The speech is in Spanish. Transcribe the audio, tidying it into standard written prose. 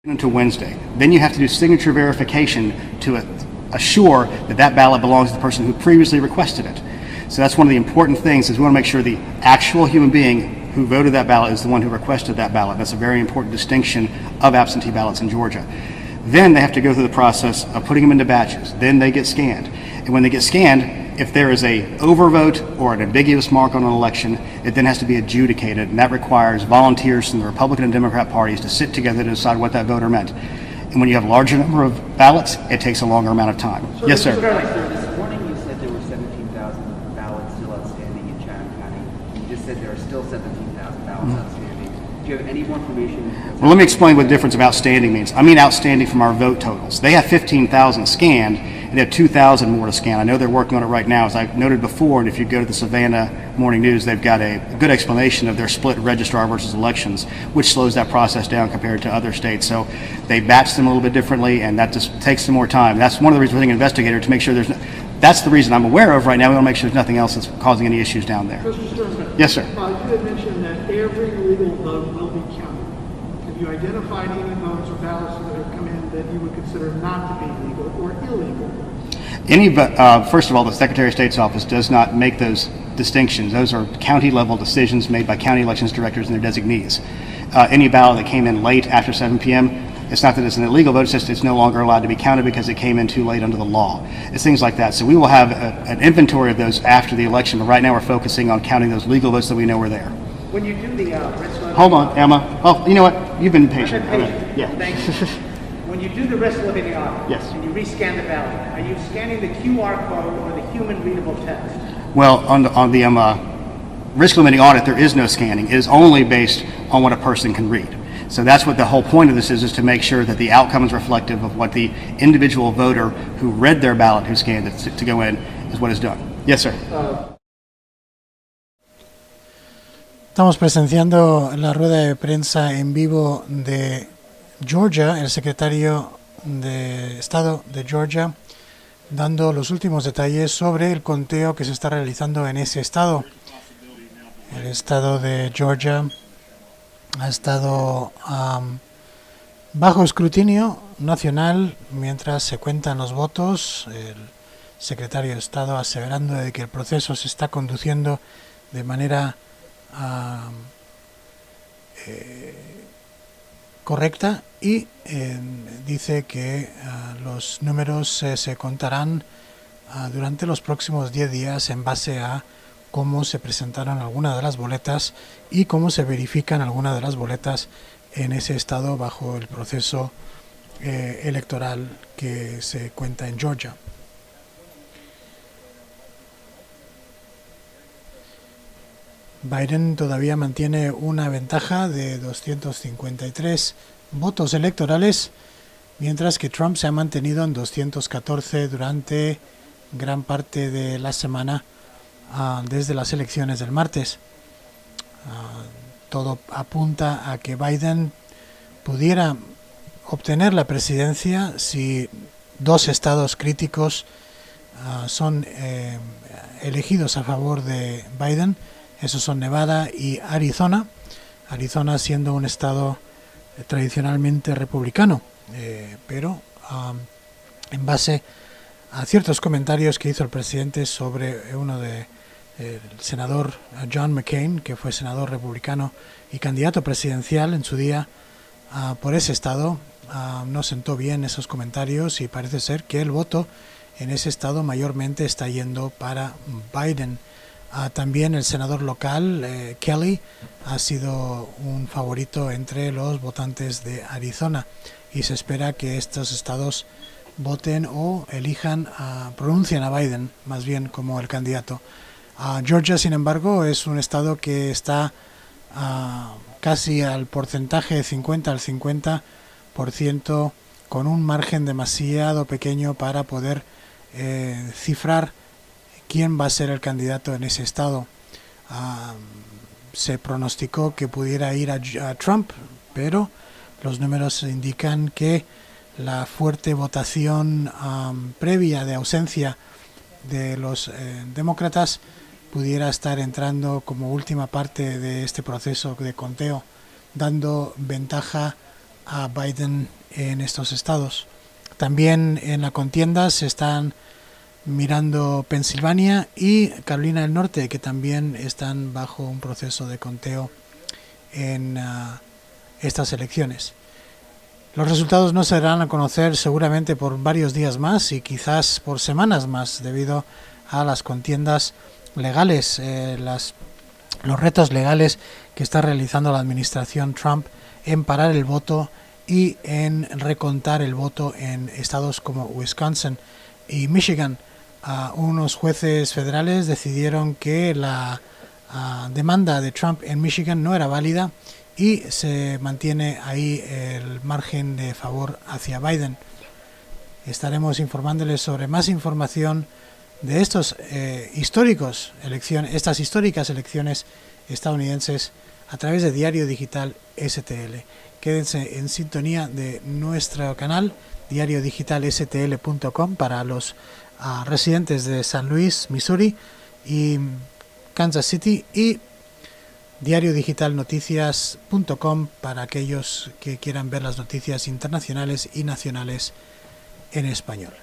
until Wednesday. Then you have to do signature verification to assure that that ballot belongs to the person who previously requested it. So that's one of the important things, is we want to make sure the actual human being who voted that ballot is the one who requested that ballot. That's a very important distinction of absentee ballots in Georgia. Then they have to go through the process of putting them into batches. Then they get scanned. And when they get scanned, if there is a overvote or an ambiguous mark on an election, it then has to be adjudicated, and that requires volunteers from the Republican and Democrat parties to sit together to decide what that voter meant. And when you have a larger number of ballots, it takes a longer amount of time. So yes, sir. This morning you said there were 17,000 ballots still outstanding in Chatham County. You just said there are still 17,000 ballots outstanding. Do you have any more information? Well, let me explain what the difference of outstanding means. I mean outstanding from our vote totals. They have 15,000 scanned, and they have 2,000 more to scan. I know they're working on it right now. As I noted before, and if you go to the Savannah Morning News, they've got a good explanation of their split registrar versus elections, which slows that process down compared to other states. So they batch them a little bit differently, and that just takes some more time. That's one of the reasons we're thinking investigator, to make sure there's that's the reason I'm aware of right now. We want to make sure there's nothing else that's causing any issues down there. Mr. Stern, yes, sir. You had mentioned that every legal vote will be counted. Have you identified any votes or ballots that have come in that you would consider not to be legal or illegal? First of all, the Secretary of State's office does not make those distinctions. Those are county-level decisions made by county elections directors and their designees. Any ballot that came in late after 7 p.m., it's not that it's an illegal vote, it's just it's no longer allowed to be counted because it came in too late under the law. It's things like that. So we will have an inventory of those after the election, but right now we're focusing on counting those legal votes that we know were there. When you do the Hold on, Emma. Oh, you know what? You've been patient. patient. Yeah. Thank you. When you do the rest limiting audit, yes, and you rescan the ballot, are you scanning the QR code or the human readable text? Well, on the risk limiting audit, there is no scanning. It is only based on what a person can read. So that's what the whole point of this is to make sure that the outcome is reflective of what the individual voter who read their ballot, who scanned it to go in, is what is done. Yes, sir. Estamos presenciando la rueda de prensa en vivo de Georgia, el secretario de Estado de Georgia, dando los últimos detalles sobre el conteo que se está realizando en ese estado. El estado de Georgia ha estado bajo escrutinio nacional mientras se cuentan los votos. El secretario de Estado aseverando de que el proceso se está conduciendo de manera correcta y dice que los números se contarán durante los próximos 10 días en base a cómo se presentaron algunas de las boletas y cómo se verifican algunas de las boletas en ese estado bajo el proceso electoral que se cuenta en Georgia. Biden todavía mantiene una ventaja de 253 votos electorales, mientras que Trump se ha mantenido en 214 durante gran parte de la semana desde las elecciones del martes. Todo apunta a que Biden pudiera obtener la presidencia si dos estados críticos son elegidos a favor de Biden. Esos son Nevada y Arizona. Arizona siendo un estado tradicionalmente republicano, pero en base a ciertos comentarios que hizo el presidente sobre el senador John McCain, que fue senador republicano y candidato presidencial en su día por ese estado, no sentó bien esos comentarios y parece ser que el voto en ese estado mayormente está yendo para Biden. También el senador local, Kelly, ha sido un favorito entre los votantes de Arizona y se espera que estos estados voten o elijan, pronuncien a Biden más bien como el candidato. Georgia, sin embargo, es un estado que está casi al porcentaje de 50 al 50%, con un margen demasiado pequeño para poder cifrar quién va a ser el candidato en ese estado. Se pronosticó que pudiera ir a Trump, pero los números indican que la fuerte votación previa de ausencia de los demócratas pudiera estar entrando como última parte de este proceso de conteo, dando ventaja a Biden en estos estados. También en la contienda se están mirando Pensilvania y Carolina del Norte, que también están bajo un proceso de conteo en estas elecciones. Los resultados no se darán a conocer seguramente por varios días más y quizás por semanas más, debido a las contiendas legales, los retos legales que está realizando la administración Trump en parar el voto y en recontar el voto en estados como Wisconsin y Michigan. Unos jueces federales decidieron que la demanda de Trump en Michigan no era válida y se mantiene ahí el margen de favor hacia Biden. Estaremos informándoles sobre más información de estos estas históricas elecciones estadounidenses a través de Diario Digital STL. Quédense en sintonía de nuestro canal DiarioDigitalSTL.com para los residentes de San Luis, Missouri y Kansas City, y DiarioDigitalNoticias.com para aquellos que quieran ver las noticias internacionales y nacionales en español.